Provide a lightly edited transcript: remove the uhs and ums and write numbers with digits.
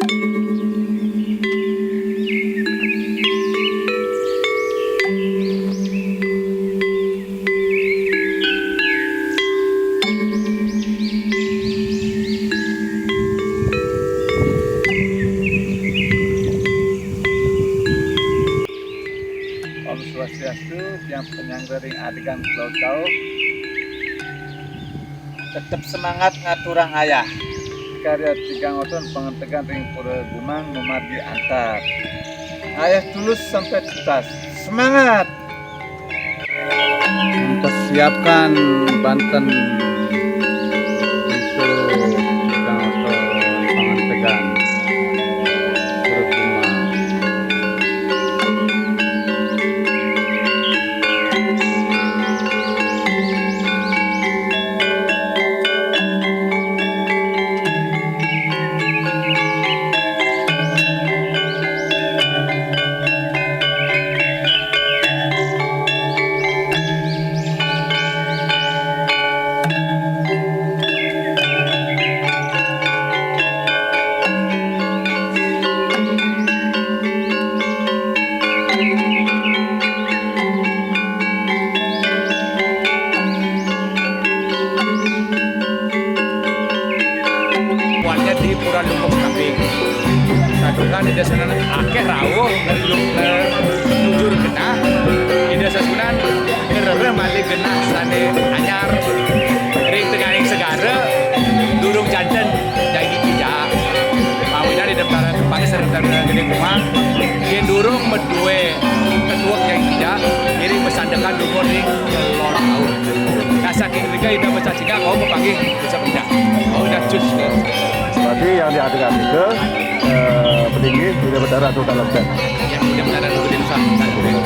Om Swastiastu, yang penyanggering adegan Pulau Tau. Tetap semangat ngaturang ayah. Karya tigang oton pengentegan ring pura gumang memardi antar. Ayah tulus sampai tuntas. Semangat! Mempersiapkan Banten untuk tigang oton pengentegan pura gumang. Awalnya di Pura Lubuk Kambing. Sadungan ida sanan akeh rawuh nujur genah. Ida sasunan ngereureuh malih genah sane anyar ring tenganing segara durung janten jadi kijak. Mawinan di daftaran tempatnya sareng gede kumang. Yen durung medue ketua yang kijak iri besandekan dumur ring 3 tahun. Nah saking tiga ida becacingan kau mepanggih bisa benda. Oh udah cus. Berarti yang diadakan itu peninggi tidak berdarah atau dalam set. Yang tidak berdarah itu di Nusantara.